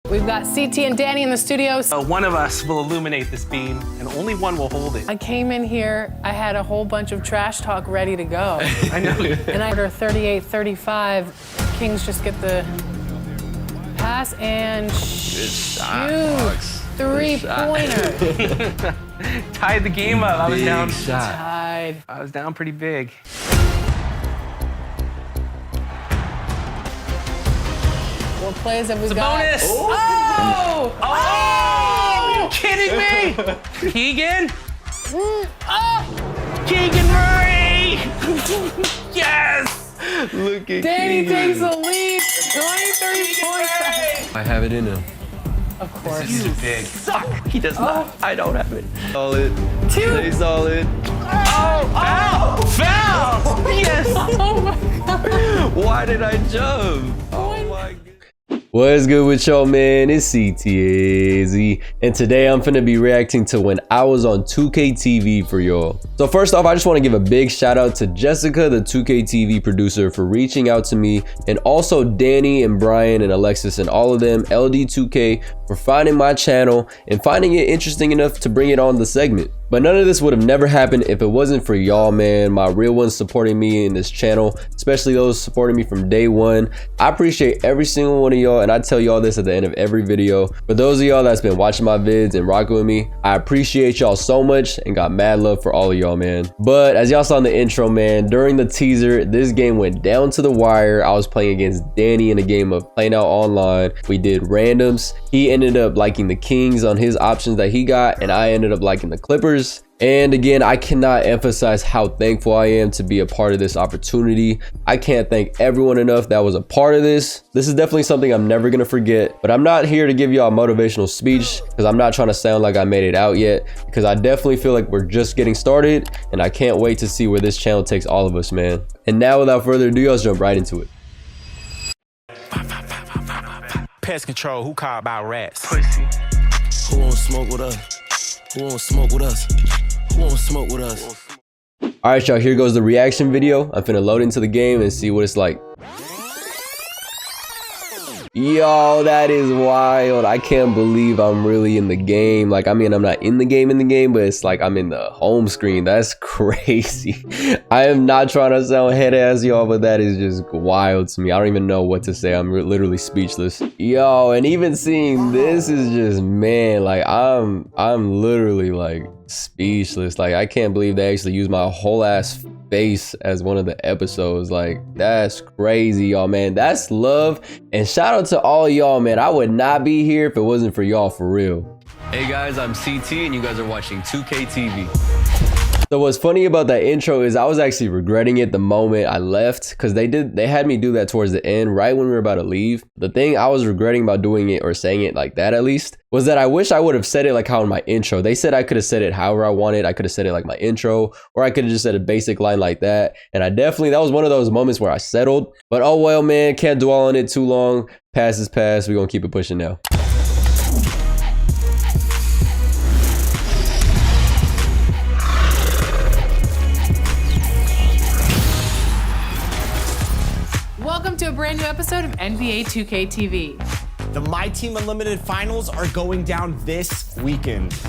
We've got CT and Danny in the studio. One of us will illuminate this beam, and only one will hold it. I came in here, I had a whole bunch of trash talk ready to go. I know. And I order 38-35. Kings just get the pass and shoot. 3-pointer. Tied the game up. I was down. Tied. I was down pretty big. What plays have we It's a got? bonus. Oh! Oh! Are you kidding me? Keegan? Keegan Murray! Yes! Look at Danny Keegan. takes the lead. 23 points. I have it in him. Of course. This is big. Suck. He does not. I don't have it. Solid. Two. Stay solid. Oh! Foul! Yes! Oh my God. Why did I jump? Oh my God. What's good with y'all, man? It's HESI, and today I'm finna be reacting to when I was on 2K TV for y'all. So first off, I just want to give a big shout out to Jessica, the 2K TV producer, for reaching out to me, and also Danny and Brian and Alexis and all of them, LD2K, for finding my channel and finding it interesting enough to bring it on the segment. But none of this would have never happened if it wasn't for y'all, man, my real ones supporting me in this channel, especially those supporting me from day one. I appreciate every single one of y'all, and I tell y'all this at the end of every video. For those of y'all that's been watching my vids and rocking with me, I appreciate y'all so much and got mad love for all of y'all, man. But as y'all saw in the intro, man, during the teaser, this game went down to the wire. I was playing against Danny in a game of PlayNow Online. We did randoms. He ended up liking the Kings on his options that he got, and I ended up liking the Clippers. And again, I cannot emphasize how thankful I am to be a part of this opportunity. I can't thank everyone enough that was a part of this. This is definitely something I'm never gonna forget, but I'm not here to give y'all a motivational speech because I'm not trying to sound like I made it out yet, because I definitely feel like we're just getting started, and I can't wait to see where this channel takes all of us, man. And now without further ado, let's jump right into it. Pest control, who called about rats? Pussy. Who won't smoke with us? Who won't smoke with us? Who won't smoke with us? All right, y'all, here goes the reaction video. I'm finna load into the game and see what it's like. Yo, that is wild. I can't believe I'm really in the game. Like, I mean, I'm not in the game, but it's like I'm in the home screen. That's crazy. I am not trying to sound head ass, y'all, but that is just wild to me. I don't even know what to say. I'm literally speechless. Yo, and even seeing this is just, man, like I'm literally like speechless. Like, I can't believe they actually used my whole ass face as one of the episodes. Like, that's crazy, y'all, man. That's love. And shout out to all y'all, man. I would not be here if it wasn't for y'all, for real. Hey guys, I'm CT and you guys are watching 2K TV. So what's funny about that intro is I was actually regretting it the moment I left, because they had me do that towards the end, right when we were about to leave. The thing I was regretting about doing it, or saying it like that at least, was that I wish I would have said it like how in my intro. They said I could have said it however I wanted. I could have said it like my intro, or I could have just said a basic line like that. And that was one of those moments where I settled. But oh well, man, can't dwell on it too long. Past is past. We're gonna keep it pushing now. Welcome to a brand new episode of NBA 2K TV. The My Team Unlimited finals are going down this weekend.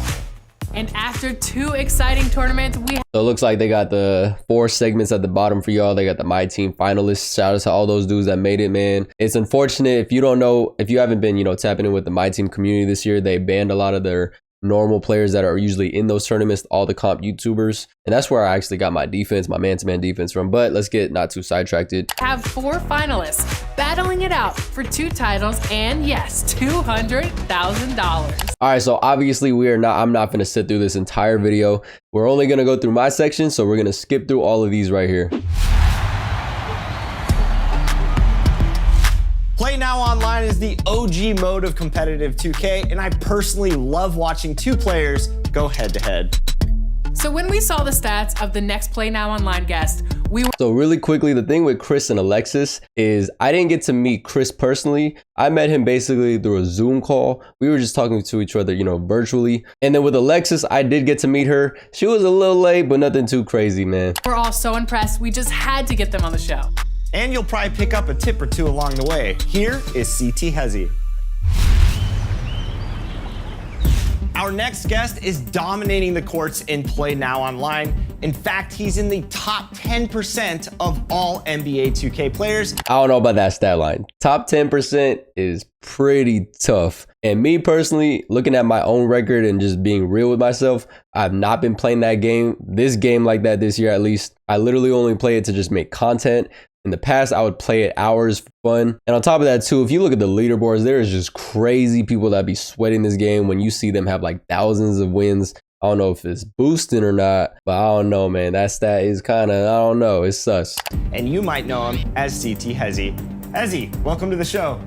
And after two exciting tournaments, So it looks like they got the 4 segments at the bottom for y'all. They got the My Team finalists. Shout out to all those dudes that made it, man. It's unfortunate if you don't know, if you haven't been, tapping in with the My Team community this year, they banned a lot of their normal players that are usually in those tournaments, all the comp YouTubers. And that's where I actually got my defense, my man-to-man defense from. But let's get not too sidetracked. have 4 finalists battling it out for 2 titles and, yes, $200,000. All right, so obviously I'm not gonna sit through this entire video. We're only gonna go through my section, so we're gonna skip through all of these right here. PlayNow Online is the OG mode of competitive 2K, and I personally love watching 2 players go head to head. So when we saw the stats of the next PlayNow Online guest, So really quickly, the thing with Chris and Alexis is I didn't get to meet Chris personally. I met him basically through a Zoom call. We were just talking to each other, virtually. And then with Alexis, I did get to meet her. She was a little late, but nothing too crazy, man. we're all so impressed, we just had to get them on the show. And you'll probably pick up a tip or 2 along the way. Here is CT HESI. Our next guest is dominating the courts in PlayNow Online. In fact, he's in the top 10% of all NBA 2K players. I don't know about that stat line. Top 10% is pretty tough. And me personally, looking at my own record and just being real with myself, I've not been playing this game like that this year at least. I literally only play it to just make content. In the past, I would play it hours for fun. And on top of that too, if you look at the leaderboards, there is just crazy people that be sweating this game when you see them have like thousands of wins. I don't know if it's boosting or not, but I don't know, man. That stat is kind of, I don't know, it's sus. And you might know him as CT HESI. HESI, welcome to the show.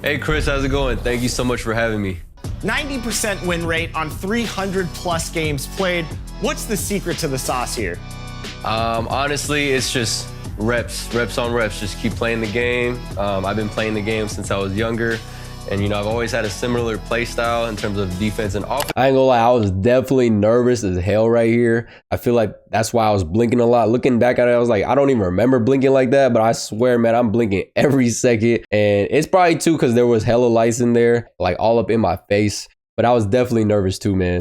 Hey Chris, how's it going? Thank you so much for having me. 90% win rate on 300 plus games played. What's the secret to the sauce here? Honestly, it's just reps on reps. Just keep playing the game. I've been playing the game since I was younger. And, you know, I've always had a similar play style in terms of defense and offense. I ain't gonna lie, I was definitely nervous as hell right here. I feel like that's why I was blinking a lot. Looking back at it, I was like, I don't even remember blinking like that, but I swear, man, I'm blinking every second. And it's probably too because there was hella lights in there, like all up in my face. But I was definitely nervous too, man.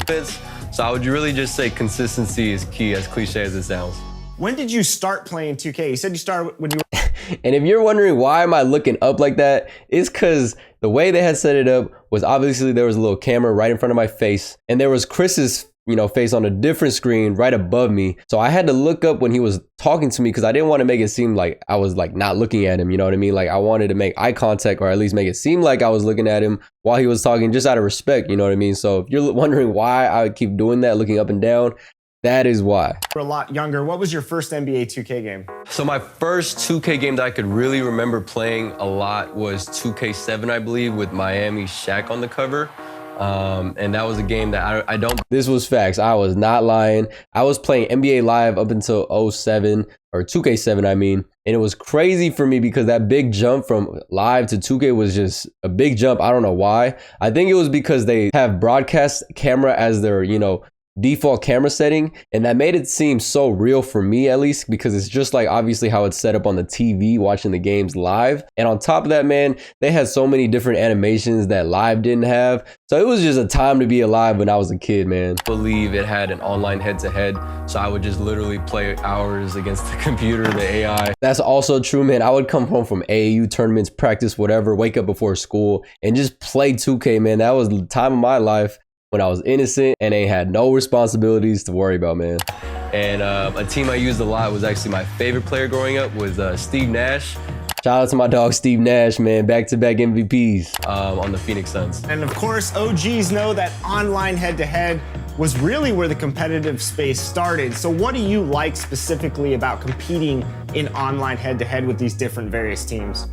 So I would really just say consistency is key, as cliche as it sounds. When did you start playing 2K? You said you started when you were... And if you're wondering why am I looking up like that, it's because the way they had set it up was obviously there was a little camera right in front of my face, and there was Chris's, you know, face on a different screen right above me. So I had to look up when he was talking to me because I didn't want to make it seem like I was like not looking at him. You know what I mean? Like I wanted to make eye contact or at least make it seem like I was looking at him while he was talking, just out of respect. You know what I mean? So if you're wondering why I would keep doing that, looking up and down, that is why. You're a lot younger. What was your first NBA 2K game? So my first 2K game that I could really remember playing a lot was 2K7, I believe, with Miami Shaq on the cover. And that was a game that I don't... This was facts. I was not lying. I was playing NBA Live up until 07, or 2K7, I mean. And it was crazy for me because that big jump from Live to 2K was just a big jump. I don't know why. I think it was because they have broadcast camera as their, you know, default camera setting, and that made it seem so real for me, at least, because it's just like obviously how it's set up on the TV watching the games live. And on top of that, man, they had so many different animations that Live didn't have. So it was just a time to be alive when I was a kid, man. I believe it had an online head-to-head, so I would just literally play hours against the computer, the AI. That's also true, man. I would come home from AAU tournaments, practice, whatever, wake up before school and just play 2K, man. That was the time of my life when I was innocent and ain't had no responsibilities to worry about, man. And a team I used a lot was actually my favorite player growing up was Steve Nash. Shout out to my dog Steve Nash, man. Back-to-back MVPs on the Phoenix Suns. And of course, OGs know that online head-to-head was really where the competitive space started. So what do you like specifically about competing in online head-to-head with these different various teams?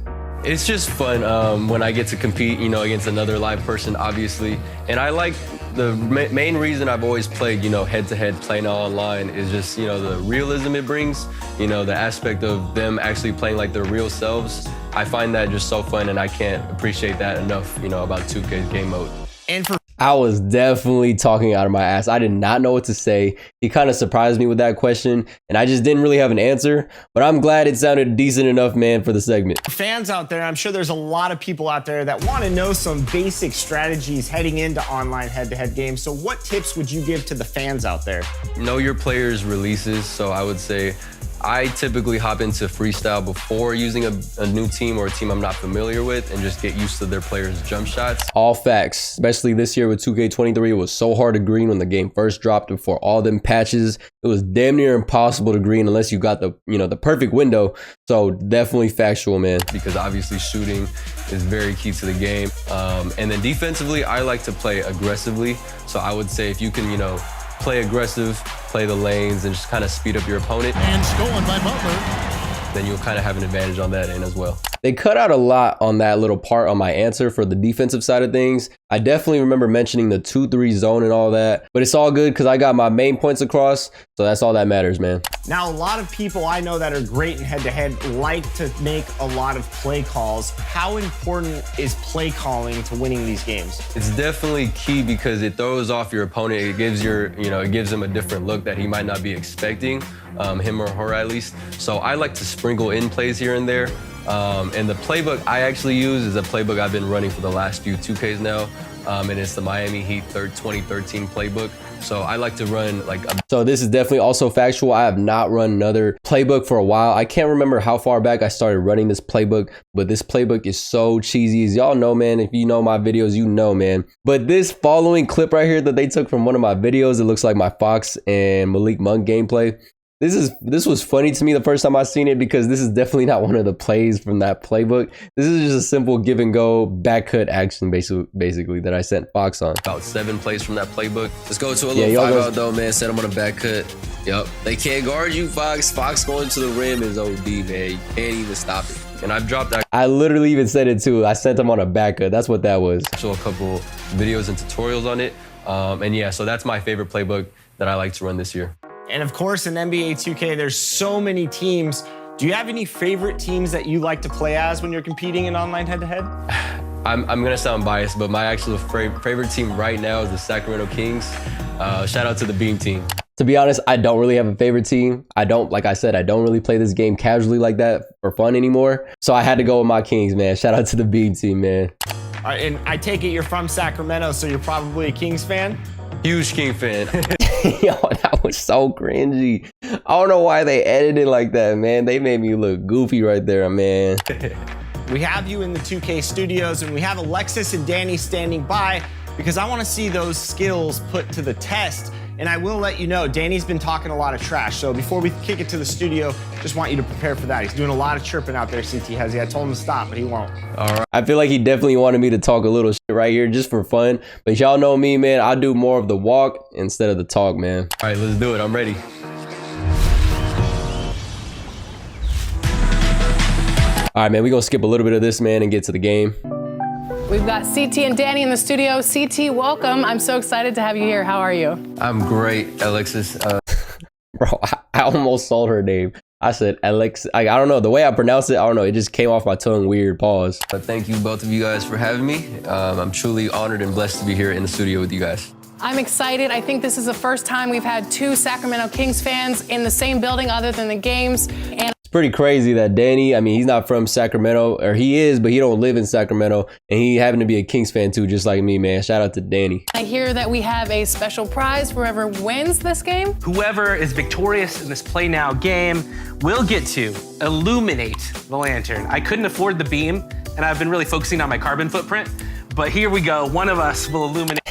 It's just fun when I get to compete, you know, against another live person, obviously. And I like the main reason I've always played, you know, head-to-head PlayNow Online is just, you know, the realism it brings, you know, the aspect of them actually playing like their real selves. I find that just so fun, and I can't appreciate that enough, you know, about 2K's game mode. And for I was definitely talking out of my ass. I did not know what to say. He kind of surprised me with that question, and I just didn't really have an answer, but I'm glad it sounded decent enough, man, for the segment. fans out there, I'm sure there's a lot of people out there that want to know some basic strategies heading into online head-to-head games. So what tips would you give to the fans out there? Know your players' releases, so I would say I typically hop into freestyle before using a new team or a team I'm not familiar with and just get used to their players' jump shots. All facts, especially this year with 2K23, it was so hard to green when the game first dropped before all them patches. It was damn near impossible to green unless you got the, you know, the perfect window. So definitely factual, man, because obviously shooting is very key to the game. And then defensively, I like to play aggressively. So I would say if you can, you know, play aggressive, play the lanes, and just kind of speed up your opponent. And stolen by Butler. Then you'll kind of have an advantage on that end as well. They cut out a lot on that little part on my answer for the defensive side of things. I definitely remember mentioning the 2-3 zone and all that, but it's all good because I got my main points across, so that's all that matters, man. Now, a lot of people I know that are great in head-to-head like to make a lot of play calls. How important is play calling to winning these games? It's definitely key because it throws off your opponent. It gives it gives him a different look that he might not be expecting, him or her at least. So I like to sprinkle in plays here and there. And the playbook I actually use is a playbook I've been running for the last few 2Ks now. And it's the Miami Heat 2013 playbook. So I like to run like so this is definitely also factual. I have not run another playbook for a while. I can't remember how far back I started running this playbook, but this playbook is so cheesy. As y'all know, man, if you know my videos, you know, man. But this following clip right here that they took from one of my videos, it looks like my Fox and Malik Monk gameplay. This was funny to me the first time I seen it, because this is definitely not one of the plays from that playbook. This is just a simple give and go back cut action basically that I sent Fox on. About 7 plays from that playbook. Let's go to a little 5-out though, man. Set him on a back cut. Yep. They can't guard you, Fox. Fox going to the rim is OD, man. You can't even stop it. And I've dropped that. I literally even said it too. I sent him on a back cut. That's what that was. Show a couple videos and tutorials on it. And yeah, so that's my favorite playbook that I like to run this year. And of course, in NBA 2K, there's so many teams. Do you have any favorite teams that you like to play as when you're competing in online head-to-head? I'm gonna sound biased, but my actual favorite team right now is the Sacramento Kings. Shout out to the Beam team. To be honest, I don't really have a favorite team. Like I said, I don't really play this game casually like that for fun anymore. So I had to go with my Kings, man. Shout out to the Beam team, man. All right, and I take it you're from Sacramento, so you're probably a Kings fan? Huge King fan. Yo, that was so cringy. I don't know why they edited like that, man. They made me look goofy right there, man. We have you in the 2K studios, and we have Alexis and Danny standing by because I want to see those skills put to the test. And I will let you know, Danny's been talking a lot of trash. So before we kick it to the studio, just want you to prepare for that. He's doing a lot of chirping out there, CT HESI. I told him to stop, but he won't. All right. I feel like he definitely wanted me to talk a little shit right here just for fun. But y'all know me, man. I do more of the walk instead of the talk, man. All right, let's do it. I'm ready. All right, man. We're going to skip a little bit of this, man, and get to the game. We've got CT and Danny in the studio. CT, welcome. I'm so excited to have you here. How are you? I'm great, Alexis. Bro, I almost sold her name. I said Alex. I don't know. The way I pronounce it, I don't know. It just came off my tongue weird. Pause. But thank you, both of you guys, for having me. I'm truly honored and blessed to be here in the studio with you guys. I'm excited. I think this is the first time we've had 2 Sacramento Kings fans in the same building other than the games. And it's pretty crazy that Danny, I mean, he's not from Sacramento, or he is, but he don't live in Sacramento, and he happened to be a Kings fan too, just like me, man. Shout out to Danny. I hear that we have a special prize for whoever wins this game. Whoever is victorious in this Play Now game will get to illuminate the lantern. I couldn't afford the beam, and I've been really focusing on my carbon footprint, but here we go. One of us will illuminate.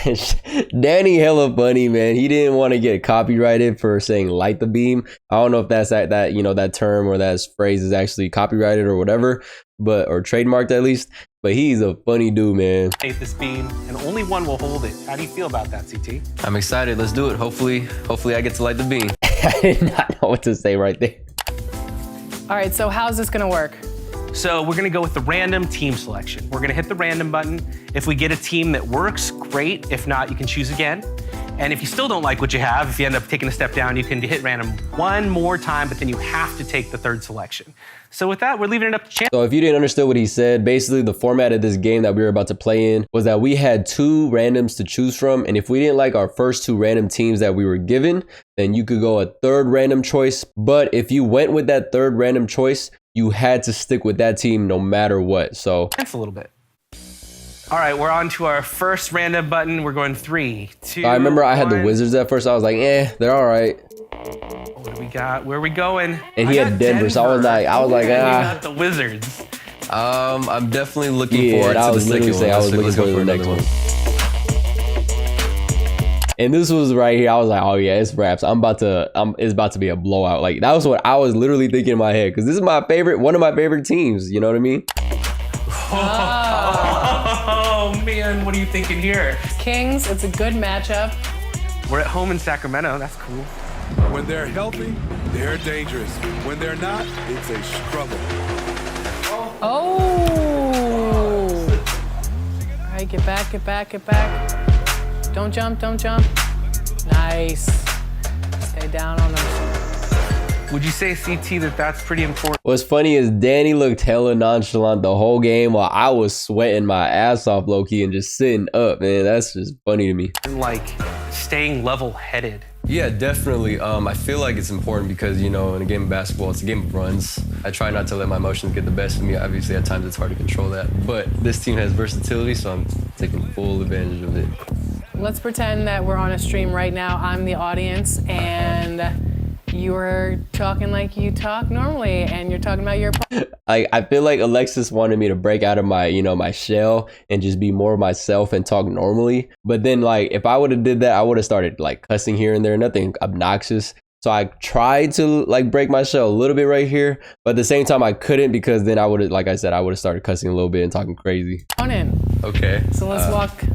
Danny hella funny, man. He didn't want to get copyrighted for saying light the beam. I don't know if that's that you know, that term or that phrase is actually copyrighted or whatever, but or trademarked at least. But he's a funny dude, man. This beam, and only one will hold it. How do you feel about that, CT? I'm excited. Let's do it. Hopefully I get to light the beam. I did not know what to say right there. All right, so how's this gonna work? So we're gonna go with the random team selection. We're gonna hit the random button. If we get a team that works, great. If not, you can choose again. And if you still don't like what you have, if you end up taking a step down, you can hit random one more time, but then you have to take the 3rd selection. So with that, we're leaving it up to chance. So if you didn't understand what he said, basically the format of this game that we were about to play in was that we had 2 randoms to choose from. And if we didn't like our first 2 random teams that we were given, then you could go a 3rd random choice. But if you went with that 3rd random choice, you had to stick with that team no matter what. So that's a little bit. All right, we're on to our first random button. We're going 3, 2. I remember I had the 1. Wizards at first. I was like, they're all right. What do we got? Where are we going? And he had Denver, so I was like, ah. We got the Wizards. I'm definitely looking forward to the second one. I was looking forward to the next one. And this was right here. I was like, oh yeah, it's wraps. It's about to be a blowout. Like that was what I was literally thinking in my head. Cause this is one of my favorite teams. You know what I mean? Oh man, what are you thinking here? Kings, it's a good matchup. We're at home in Sacramento. That's cool. When they're healthy, they're dangerous. When they're not, it's a struggle. Oh! All right, get back, get back, get back. Don't jump, don't jump. Nice. Stay down on them. Would you say, CT, that that's pretty important? What's funny is Danny looked hella nonchalant the whole game while I was sweating my ass off low-key and just sitting up, man. That's just funny to me. Like staying level-headed. Yeah, definitely. I feel like it's important because, you know, in a game of basketball, it's a game of runs. I try not to let my emotions get the best of me. Obviously, at times it's hard to control that. But this team has versatility, so I'm taking full advantage of it. Let's pretend that we're on a stream right now. I'm the audience, and you're talking like you talk normally, and you're talking about your... I feel like Alexis wanted me to break out of my, you know, my shell and just be more myself and talk normally. But then, like, if I would have did that, I would have started like cussing here and there, nothing obnoxious. So I tried to like break my shell a little bit right here, but at the same time I couldn't, because then I would have, like I said, I would have started cussing a little bit and talking crazy. On in. Okay. So let's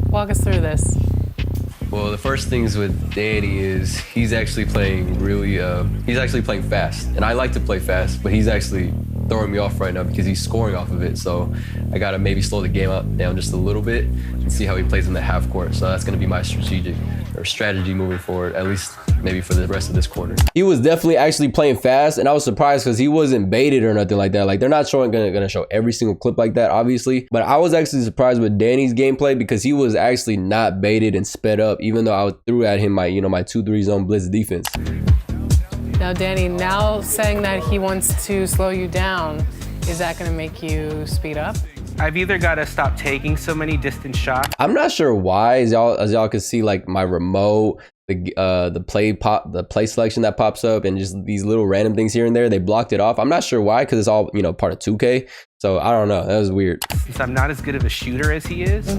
walk us through this. Well, the first things with Danny is he's actually playing really, he's actually playing fast. And I like to play fast, but he's actually throwing me off right now because he's scoring off of it. So I gotta maybe slow the game down just a little bit and see how he plays in the half court. So that's gonna be my strategy moving forward, at least maybe for the rest of this quarter. He was definitely actually playing fast, and I was surprised because he wasn't baited or nothing like that. Like, they're not gonna show every single clip like that, obviously. But I was actually surprised with Danny's gameplay because he was actually not baited and sped up, even though I threw at him my, you know, my 2-3 zone blitz defense. Now, Danny, now saying that he wants to slow you down, is that going to make you speed up? I've either got to stop taking so many distant shots. I'm not sure why, as y'all can see, like my remote, the play selection that pops up, and just these little random things here and there, they blocked it off. I'm not sure why, because it's all, you know, part of 2K. So I don't know. That was weird. Since I'm not as good of a shooter as he is,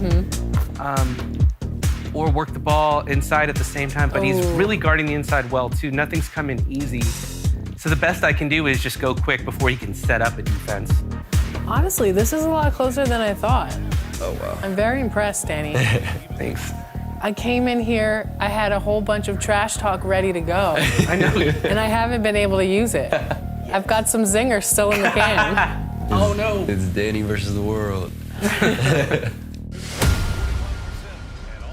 or work the ball inside at the same time, but he's really guarding the inside well too. Nothing's coming easy. So the best I can do is just go quick before he can set up a defense. Honestly, this is a lot closer than I thought. Oh, wow. I'm very impressed, Danny. Thanks. I came in here, I had a whole bunch of trash talk ready to go. I know. And I haven't been able to use it. I've got some zingers still in the can. Oh no. It's Danny versus the world.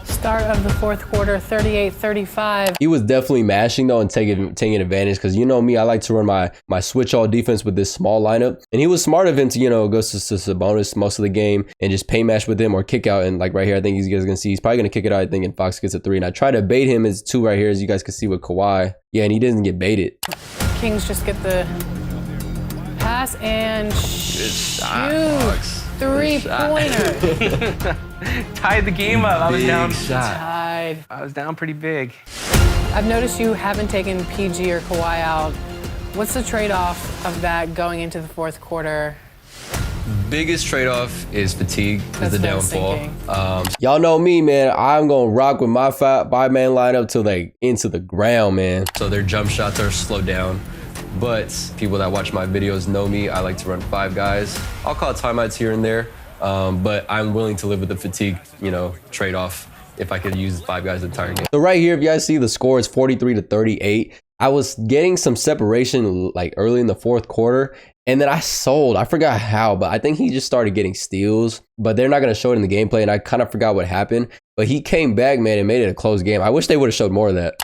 Start of the fourth quarter, 38-35. He was definitely mashing though and taking advantage, because you know me, I like to run my switch all defense with this small lineup, and he was smart of him to, you know, go to Sabonis most of the game and just pay mash with him or kick out. And like right here, I think you guys are gonna see he's probably gonna kick it out, I think, and Fox gets a 3. And I try to bait him as 2 right here, as you guys can see with Kawhi. Yeah, and he doesn't get baited. Kings just get the pass and shoot. 3-pointer. Tied the game up. I was down. Tied. I was down pretty big. I've noticed you haven't taken PG or Kawhi out. What's the trade-off of that going into the fourth quarter? Biggest trade-off is fatigue, is the what I was downfall. Y'all know me, man. I'm gonna rock with my 5-man lineup till they into the ground, man. So their jump shots are slowed down. But people that watch my videos know me. I like to run 5 guys. I'll call timeouts here and there, but I'm willing to live with the fatigue, you know, trade-off if I could use 5 guys the entire game. So right here, if you guys see, the score is 43-38. I was getting some separation like early in the fourth quarter, and then I sold. I forgot how, but I think he just started getting steals, but they're not going to show it in the gameplay, and I kind of forgot what happened. But he came back, man, and made it a close game. I wish they would have showed more of that.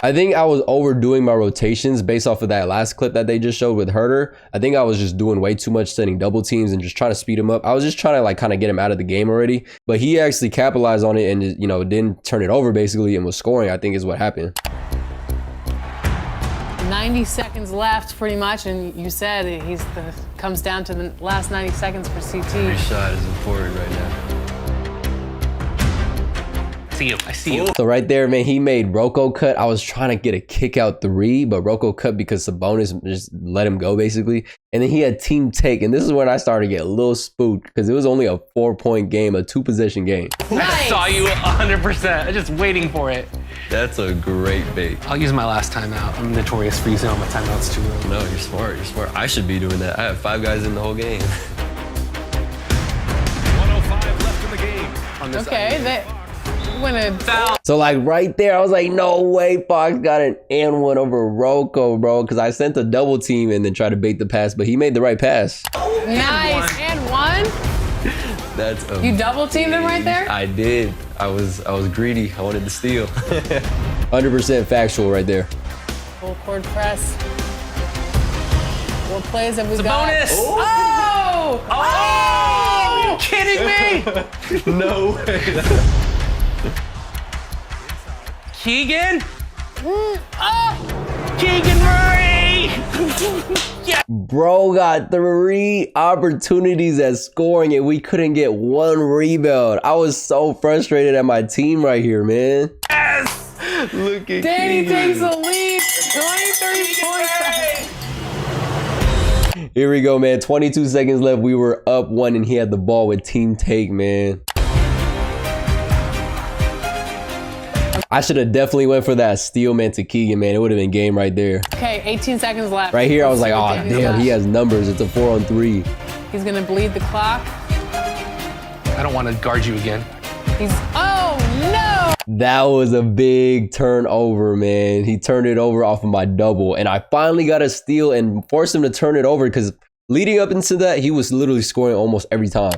I think I was overdoing my rotations based off of that last clip that they just showed with Herter. I think I was just doing way too much, setting double teams and just trying to speed him up. I was just trying to like kind of get him out of the game already, but he actually capitalized on it and, you know, didn't turn it over basically and was scoring, I think is what happened. 90 seconds left pretty much, and you said comes down to the last 90 seconds for CT. Every shot is important right now. I see you. So right there, man, he made Rocco cut. I was trying to get a kick out 3, but Rocco cut because Sabonis just let him go basically. And then he had team take, and this is when I started to get a little spooked because it was only a 4-point game, a 2-possession game. Nice. I saw you 100%. I'm just waiting for it. That's a great bait. I'll use my last timeout. I'm notorious for using all my timeouts too early. No, you're smart. You're smart. I should be doing that. I have 5 guys in the whole game. 105 left in the game. Okay, So like right there, I was like, no way, Fox got an and 1 over Rocco, bro. Because I sent a double team and then tried to bait the pass, but he made the right pass. Nice, and 1. That's amazing. You double teamed him right there? I did. I was greedy. I wanted to steal. 100% factual right there. Full court press. What plays have we got? Bonus. Oh! Oh! Are you kidding me? No way. Keegan? Keegan Murray! Yeah. Bro got 3 opportunities at scoring and we couldn't get 1 rebound. I was so frustrated at my team right here, man. Yes! Look at Danny Keegan. takes the lead. 23 points. Here we go, man. 22 seconds left. We were up 1 and he had the ball with team take, man. I should have definitely went for that steal, man, to Keegan, man. It would have been game right there. Okay, 18 seconds left. Right here, I was like, oh, Danny's damn, left. he has numbers. It's a 4-on-3. He's gonna bleed the clock. I don't want to guard you again. He's, oh no! That was a big turnover, man. He turned it over off of my double, and I finally got a steal and forced him to turn it over because leading up into that, he was literally scoring almost every time.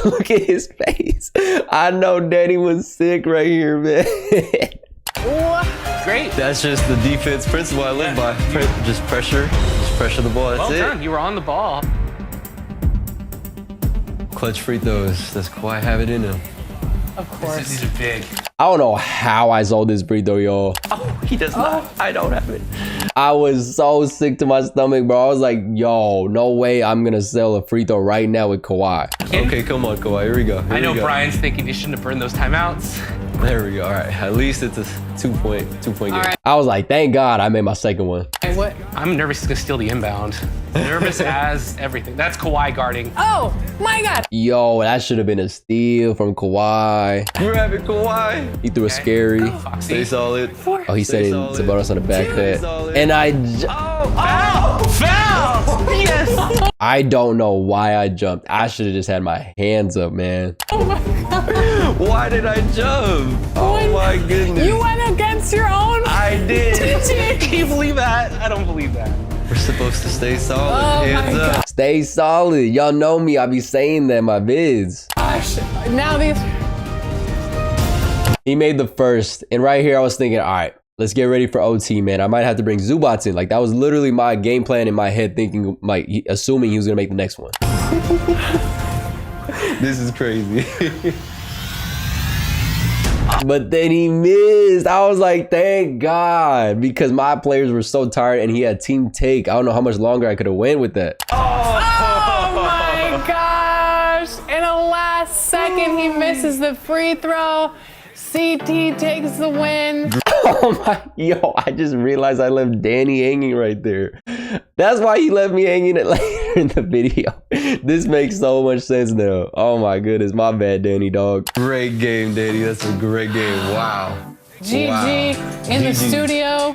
Look at his face. I know Danny was sick right here, man. Great. That's just the defense principle I live by. Just pressure the ball. That's Well it. done. You were on the ball. Clutch free throws. Does Kawhi have it in him? Of course. These are big. I don't know how I sold this free throw, y'all. Oh, he does not. I don't have it. I was so sick to my stomach, bro. I was like, yo, no way I'm gonna sell a free throw right now with Kawhi. Okay, come on, Kawhi. Here we go. Here I know we go. Brian's thinking you shouldn't have burned those timeouts. There we go. All right. At least it's a two-point game. right. I was like, thank God I made my second one. Hey, what? I'm nervous he's gonna steal the inbound. Nervous as everything. That's Kawhi guarding. Oh my God! Yo, that should have been a steal from Kawhi. Grab it, Kawhi. He threw a scary. Foxy. Stay solid. Oh, he said Stay it's about us on the back cut. solid. And Oh, foul! Yes! I don't know why I jumped. I should have just had my hands up, man. Oh my God! Why did I jump? Oh my goodness. You went against your own. I did. Can you believe that? I don't believe that. We're supposed to stay solid. Oh Hands my up. God. Stay solid. Y'all know me. I be saying that in my vids. Now these. He made the first. And right here, I was thinking, all right, let's get ready for OT, man. I might have to bring Zubats in. Like, that was literally my game plan in my head, thinking, like, assuming he was going to make the next one. This is crazy. But then he missed. I was like, thank God. Because my players were so tired and he had team take. I don't know how much longer I could have went with that. Oh my gosh! In the last second, he misses the free throw. CT takes the win. Oh my, yo, I just realized I left Danny hanging right there. That's why he left me hanging it later in the video. This makes so much sense now. Oh my goodness, my bad, Danny, dog. Great game, Danny. That's a great game. Wow. GG in the studio.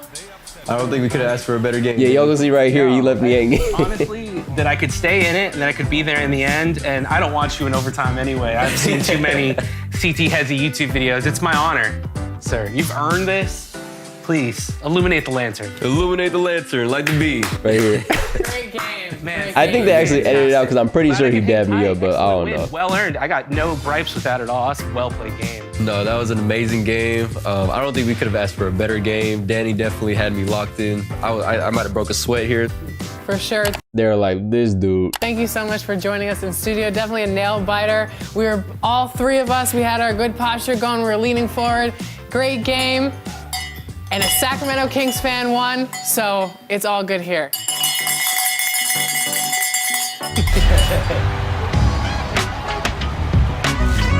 I don't think we could have asked for a better game. Yeah, y'all can see right here, you left me hanging. Honestly, that I could stay in it and that I could be there in the end. And I don't want you in overtime anyway. I've seen too many CT HESI YouTube videos. It's my honor, sir. You've earned this. Please, illuminate the lantern. Illuminate the lantern, like the bee. Right here. Great game, Man. I think they actually edited it out because I'm pretty sure he dabbed me up, but I don't know. Well earned. I got no gripes with that at all. That's a well played game. No, that was an amazing game. I don't think we could have asked for a better game. Danny definitely had me locked in. I might have broke a sweat here. For sure. They're like, this dude. Thank you so much for joining us in studio. Definitely a nail biter. We were all three of us. We had our good posture going. We were leaning forward. Great game. And a Sacramento Kings fan won, so it's all good here.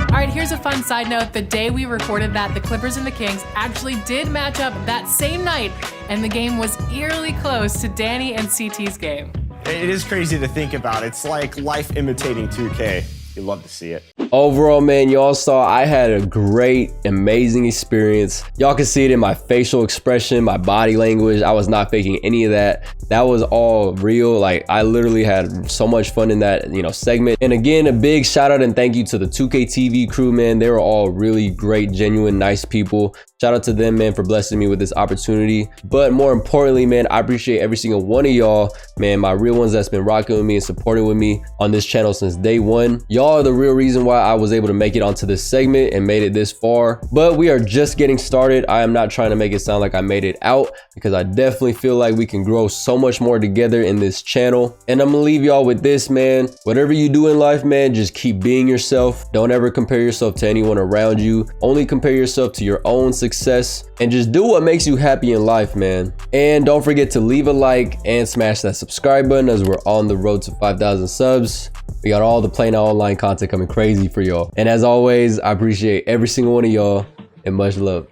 All right, here's a fun side note. The day we recorded that, the Clippers and the Kings actually did match up that same night, and the game was eerily close to Danny and CT's game. It is crazy to think about. It's like life imitating 2K. You love to see it. Overall, man, y'all saw I had a great, amazing experience. Y'all can see it in my facial expression, my body language. I was not faking any of that. That was all real. Like, I literally had so much fun in that, segment. And again, a big shout out and thank you to the 2K TV crew, man. They were all really great, genuine, nice people. Shout out to them, man, for blessing me with this opportunity. But more importantly, man, I appreciate every single one of y'all, man, my real ones that's been rocking with me and supporting with me on this channel since day one. Y'all are the real reason why I was able to make it onto this segment and made it this far. But we are just getting started. I am not trying to make it sound like I made it out, because I definitely feel like we can grow so much more together in this channel. And I'm gonna leave y'all with this, man. Whatever you do in life, man, just keep being yourself. Don't ever compare yourself to anyone around you. Only compare yourself to your own success, and just do what makes you happy in life, man. And don't forget to leave a like and smash that subscribe button, as we're on the road to 5,000 subs. We got all the PlayNow online content coming crazy for y'all. And as always, I appreciate every single one of y'all, and much love.